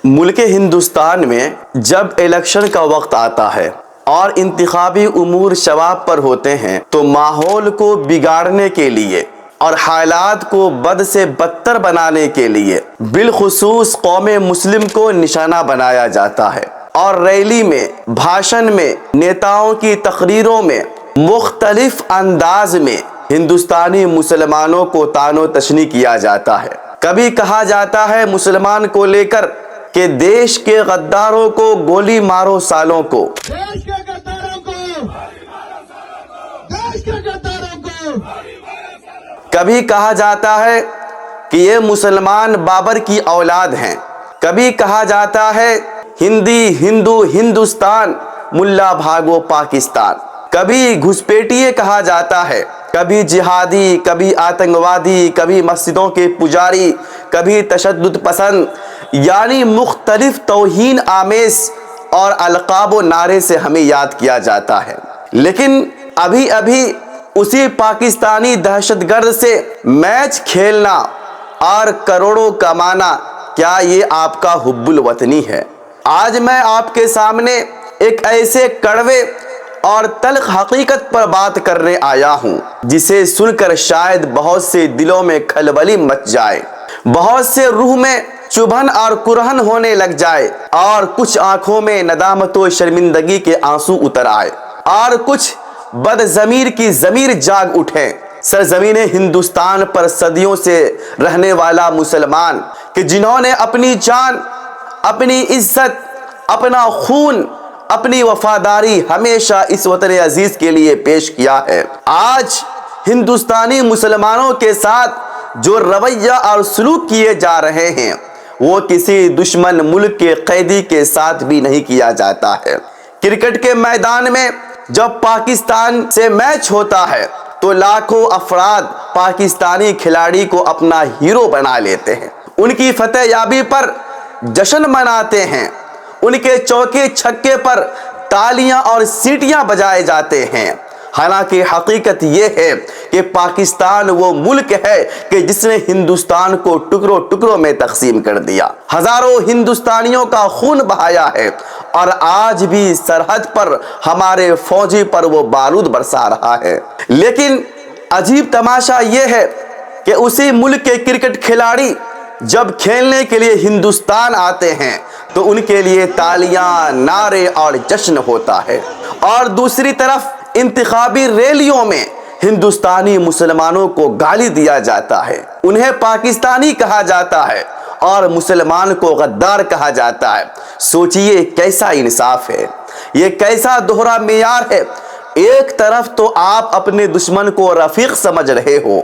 ملک ہندوستان میں جب الیکشن کا وقت آتا ہے اور انتخابی امور شباب پر ہوتے ہیں تو ماحول کو بگاڑنے کے لیے اور حالات کو بد سے بدتر بنانے کے لیے بالخصوص قوم مسلم کو نشانہ بنایا جاتا ہے، اور ریلی میں، بھاشن میں، نیتاؤں کی تقریروں میں مختلف انداز میں ہندوستانی مسلمانوں کو طعن و تشنیع کیا جاتا ہے۔ کبھی کہا جاتا ہے مسلمان کو لے کر کہ دیش کے غداروں کو گولی مارو سالوں کو، دیش کے غداروں کو، دیش کے غداروں کو، کبھی کہا جاتا ہے کہ یہ مسلمان بابر کی اولاد ہیں، کبھی کہا جاتا ہے ہندی ہندو ہندوستان ملا بھاگو پاکستان، کبھی گھسپیٹیے کہا جاتا ہے، کبھی جہادی، کبھی آتنکوادی، کبھی مسجدوں کے پجاری، کبھی تشدد پسند، یعنی مختلف توہین آمیز اور القاب و نعرے سے ہمیں یاد کیا جاتا ہے۔ لیکن ابھی اسی پاکستانی دہشت گرد سے میچ کھیلنا اور کروڑوں کمانا، کیا یہ آپ کا حب الوطنی ہے؟ آج میں آپ کے سامنے ایک ایسے کڑوے اور تلخ حقیقت پر بات کرنے آیا ہوں جسے سن کر شاید بہت سے دلوں میں کھلبلی مچ جائے، بہت سے روح میں چبھن اور کرہن ہونے لگ جائے، اور کچھ آنکھوں میں ندامت و شرمندگی کے آنسو اتر آئے، اور کچھ بد ضمیر کی ضمیر جاگ اٹھے۔ سرزمین ہندوستان پر صدیوں سے رہنے والا مسلمان کہ جنہوں نے اپنی جان، اپنی عزت، اپنا خون، اپنی وفاداری ہمیشہ اس وطن عزیز کے لیے پیش کیا ہے، آج ہندوستانی مسلمانوں کے ساتھ جو رویہ اور سلوک کیے جا رہے ہیں وہ کسی دشمن ملک کے قیدی کے ساتھ بھی نہیں کیا جاتا ہے۔ کرکٹ کے میدان میں جب پاکستان سے میچ ہوتا ہے تو لاکھوں افراد پاکستانی کھلاڑی کو اپنا ہیرو بنا لیتے ہیں، ان کی فتح یابی پر جشن مناتے ہیں، ان کے چوکے چھکے پر تالیاں اور سیٹیاں بجائے جاتے ہیں۔ حالانکہ حقیقت یہ ہے کہ پاکستان وہ ملک ہے کہ جس نے ہندوستان کو ٹکڑوں ٹکڑوں میں تقسیم کر دیا، ہزاروں ہندوستانیوں کا خون بہایا ہے، اور آج بھی سرحد پر ہمارے فوجی پر وہ بارود برسا رہا ہے۔ لیکن عجیب تماشا یہ ہے کہ اسی ملک کے کرکٹ کھلاڑی جب کھیلنے کے لیے ہندوستان آتے ہیں تو ان کے لیے تالیاں، نعرے اور جشن ہوتا ہے، اور دوسری طرف انتخابی ریلیوں میں ہندوستانی مسلمانوں کو گالی دیا جاتا ہے، انہیں پاکستانی کہا جاتا ہے اور مسلمان کو غدار کہا جاتا ہے۔ سوچئے کیسا انصاف ہے، یہ کیسا دوہرا معیار ہے۔ ایک طرف تو آپ اپنے دشمن کو رفیق سمجھ رہے ہو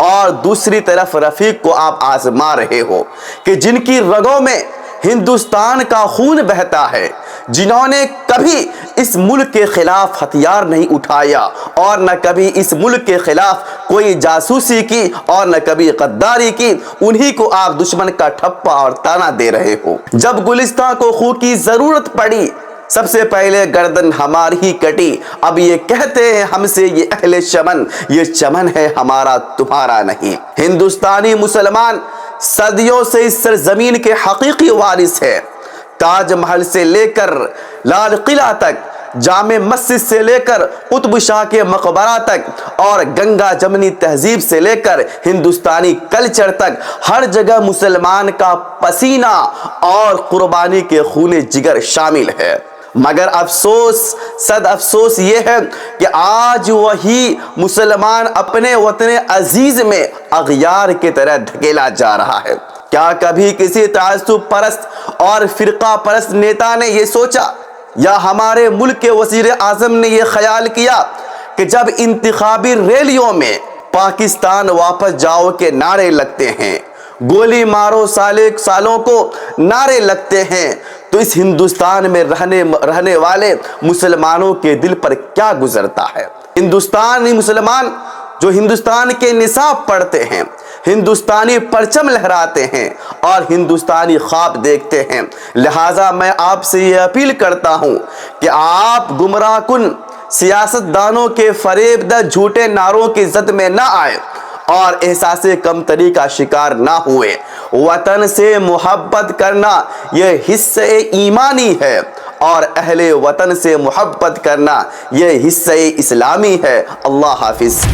اور دوسری طرف رفیق کو آپ آزما رہے ہو کہ جن کی رگوں میں ہندوستان کا خون بہتا ہے، جنہوں نے کبھی اس ملک کے خلاف ہتھیار نہیں اٹھایا اور نہ کبھی اس ملک کے خلاف کوئی جاسوسی کی اور نہ کبھی غداری کی، انہی کو آپ دشمن کا ٹھپا اور تانا دے رہے ہو۔ جب گلستان کو خون کی ضرورت پڑی سب سے پہلے گردن ہماری ہی کٹی، اب یہ کہتے ہیں ہم سے یہ اہل چمن، یہ چمن ہے ہمارا تمہارا نہیں۔ ہندوستانی مسلمان صدیوں سے اس سرزمین کے حقیقی وارث ہے۔ تاج محل سے لے کر لال قلعہ تک، جامع مسجد سے لے کر قطب شاہ کے مقبرہ تک، اور گنگا جمنی تہذیب سے لے کر ہندوستانی کلچر تک، ہر جگہ مسلمان کا پسینہ اور قربانی کے خون جگر شامل ہے۔ مگر افسوس، صد افسوس یہ ہے کہ آج وہی مسلمان اپنے وطن عزیز میں اغیار کی طرح دھکیلا جا رہا ہے۔ کیا کبھی کسی تعصب پرست اور فرقہ پرست نیتا نے یہ سوچا، یا ہمارے ملک کے وزیر اعظم نے یہ خیال کیا کہ جب انتخابی ریلیوں میں پاکستان واپس جاؤ کے نعرے لگتے ہیں، گولی مارو سالوں کو نعرے لگتے ہیں، تو اس ہندوستان میں رہنے والے مسلمانوں کے دل پر کیا گزرتا ہے؟ ہندوستانی مسلمان جو ہندوستان کے نصاب پڑھتے ہیں، ہندوستانی پرچم لہراتے ہیں اور ہندوستانی خواب دیکھتے ہیں، لہٰذا میں آپ سے یہ اپیل کرتا ہوں کہ آپ گمراہ کن سیاست دانوں کے فریب دہ جھوٹے نعروں کی زد میں نہ آئے اور احساس کمتری کا شکار نہ ہوئے۔ وطن سے محبت کرنا یہ حصہ ایمانی ہے اور اہل وطن سے محبت کرنا یہ حصہ اسلامی ہے۔ اللہ حافظ۔